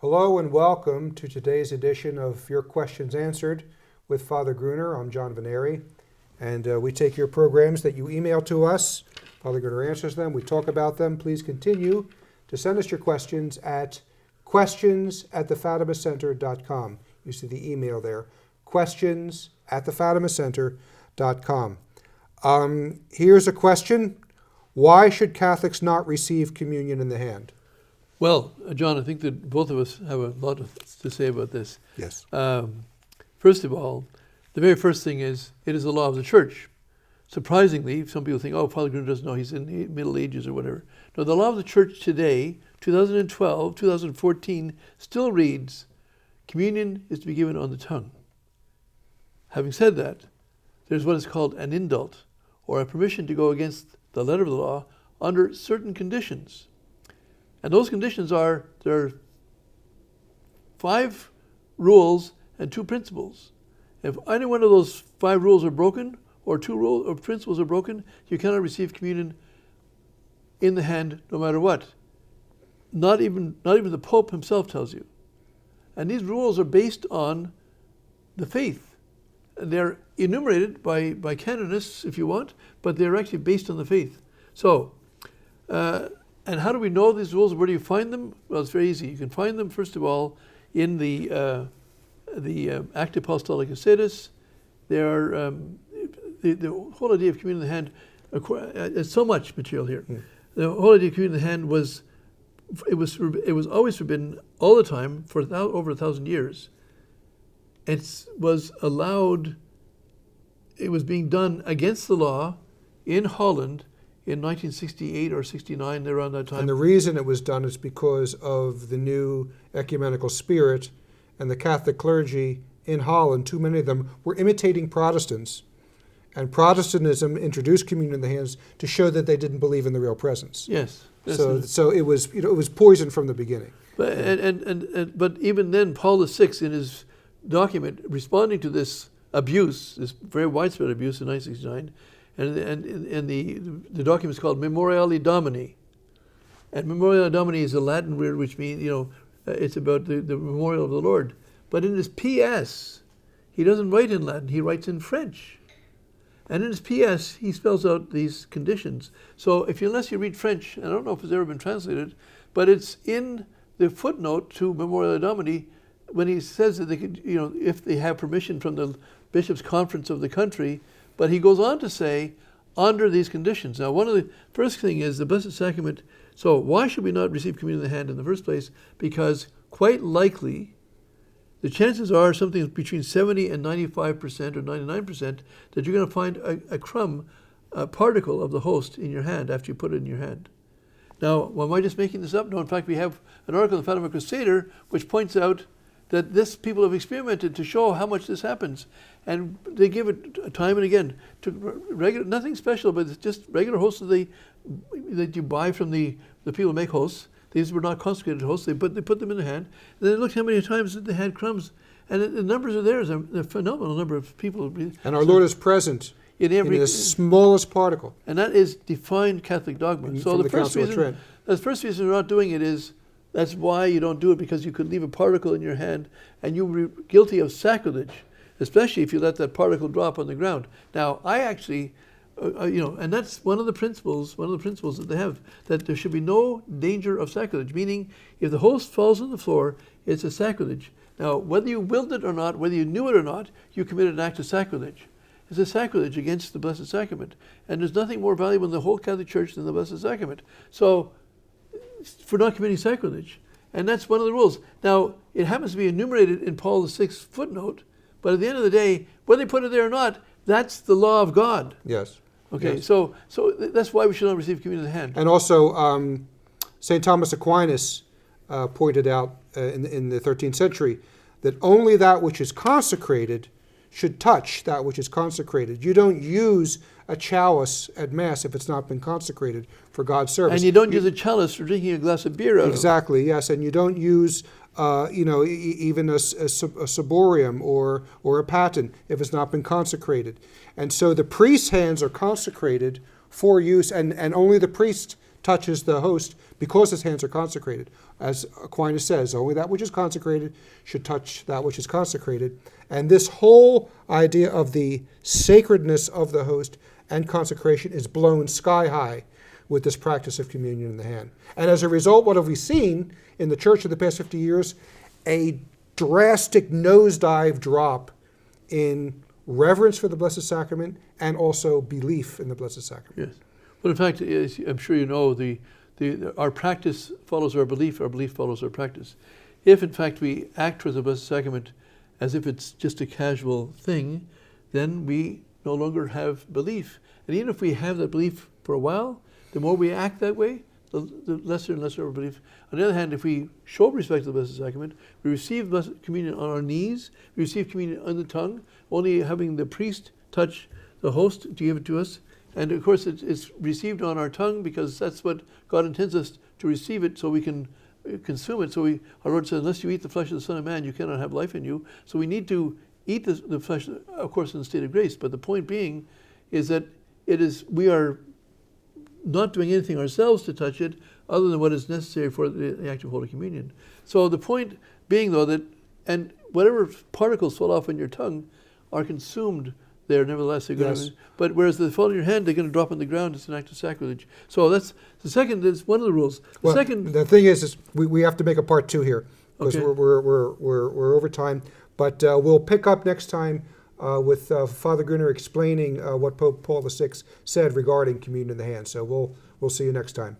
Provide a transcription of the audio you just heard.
Hello and welcome to today's edition of Your Questions Answered with Father Gruner. I'm John Veneri, and we take your programs that you email to us. Father Gruner answers them. We talk about them. Please continue to send us your questions at questions@thefatimacenter.com. You see the email there, questions@thefatimacenter.com. Here's a question. Why should Catholics not receive communion in the hand? Well, John, I think that both of us have a lot to say about this. Yes. First of all, the very first thing is, it is the law of the Church. Surprisingly, some people think, oh, Father Gruner doesn't know, he's in the Middle Ages or whatever. No, the law of the Church today, 2012, 2014, still reads, communion is to be given on the tongue. Having said that, there's what is called an indult, or a permission to go against the letter of the law under certain conditions. And those conditions are, there are 5 rules and 2 principles. If any one of those 5 rules are broken, or 2 rules or principles are broken, you cannot receive communion in the hand no matter what. Not even the Pope himself tells you. And these rules are based on the faith. They're enumerated by canonists, if you want, but they're actually based on the faith. So, and how do we know these rules? Where do you find them? Well, it's very easy. You can find them, first of all, in the Acta Apostolica Sedis. They are the whole idea of communion in the hand. There's so much material here. The whole idea of communion in the hand was always forbidden all the time for over 1,000 years. It was allowed. It was being done against the law in Holland in 1968 or 69, around that time. And the reason it was done is because of the new ecumenical spirit, and the Catholic clergy in Holland, too many of them, were imitating Protestants. And Protestantism introduced communion in the hands to show that they didn't believe in the real presence. Yes. So it was, it was poison from the beginning. But, but even then, Paul VI, in his document responding to this abuse, this very widespread abuse in 1969, and the document is called Memoriale Domini. And Memoriale Domini is a Latin word which means, it's about the memorial of the Lord. But in his PS, he doesn't write in Latin, he writes in French. And in his PS, he spells out these conditions. So unless you read French, I don't know if it's ever been translated, but it's in the footnote to Memoriale Domini when he says that they could, if they have permission from the Bishops' Conference of the country. But he goes on to say, under these conditions. Now, one of the first thing is the Blessed Sacrament. So why should we not receive communion in the hand in the first place? Because quite likely, the chances are something between 70 and 95% or 99% that you're going to find a crumb, a particle of the host in your hand after you put it in your hand. Now, am I just making this up? No, in fact, we have an article in the Fatima Crusader which points out that people have experimented to show how much this happens. And they give it time and again to nothing special, but it's just regular hosts that you buy from the people who make hosts. These were not consecrated hosts. They put them in the hand. And then they looked how many times that they had crumbs. And the numbers are there. There's a phenomenal number of people. And our Lord is present in the smallest particle. And that is defined Catholic dogma. So the first reason we're not doing it is, that's why you don't do it, because you could leave a particle in your hand and you would be guilty of sacrilege, especially if you let that particle drop on the ground. Now, I actually, and that's one of the principles that they have, that there should be no danger of sacrilege, meaning if the host falls on the floor, it's a sacrilege. Now, whether you willed it or not, whether you knew it or not, you committed an act of sacrilege. It's a sacrilege against the Blessed Sacrament. And there's nothing more valuable in the whole Catholic Church than the Blessed Sacrament. So, for not committing sacrilege. And that's one of the rules. Now, it happens to be enumerated in Paul VI's footnote, but at the end of the day, whether they put it there or not, that's the law of God. Yes. Okay, yes. So that's why we should not receive communion in the hand. And also, St. Thomas Aquinas pointed out in the 13th century that only that which is consecrated should touch that which is consecrated. You don't use a chalice at Mass if it's not been consecrated for God's service. And you don't use a chalice for drinking a glass of beer out of. Exactly, yes. And you don't use, even a ciborium or a paten if it's not been consecrated. And so the priest's hands are consecrated for use, and only the priest touches the host because his hands are consecrated. As Aquinas says, only that which is consecrated should touch that which is consecrated. And this whole idea of the sacredness of the host and consecration is blown sky high with this practice of communion in the hand. And as a result, what have we seen in the church of the past 50 years? A drastic nosedive drop in reverence for the Blessed Sacrament and also belief in the Blessed Sacrament. Yes. But in fact, as I'm sure you know, our practice follows our belief follows our practice. If in fact we act towards the Blessed Sacrament as if it's just a casual thing, then we no longer have belief. And even if we have that belief for a while, the more we act that way, the lesser and lesser our belief. On the other hand, if we show respect to the Blessed Sacrament, we receive Blessed Communion on our knees, we receive communion on the tongue, only having the priest touch the host to give it to us. And of course, it's received on our tongue because that's what God intends us to receive it so we can consume it. So our Lord says, unless you eat the flesh of the Son of Man, you cannot have life in you. So we need to eat the flesh, of course, in the state of grace. But the point being is that we are not doing anything ourselves to touch it other than what is necessary for the act of Holy Communion. So the point being, though, that and whatever particles fall off on your tongue are consumed there, nevertheless. Yes. But whereas they fall in your hand, they're going to drop on the ground. It's an act of sacrilege. So that's the second. Is one of the rules. The thing is we have to make a part 2 here because Okay. we're over time. But we'll pick up next time with Father Gunnar explaining what Pope Paul VI said regarding communion in the hand. So we'll see you next time.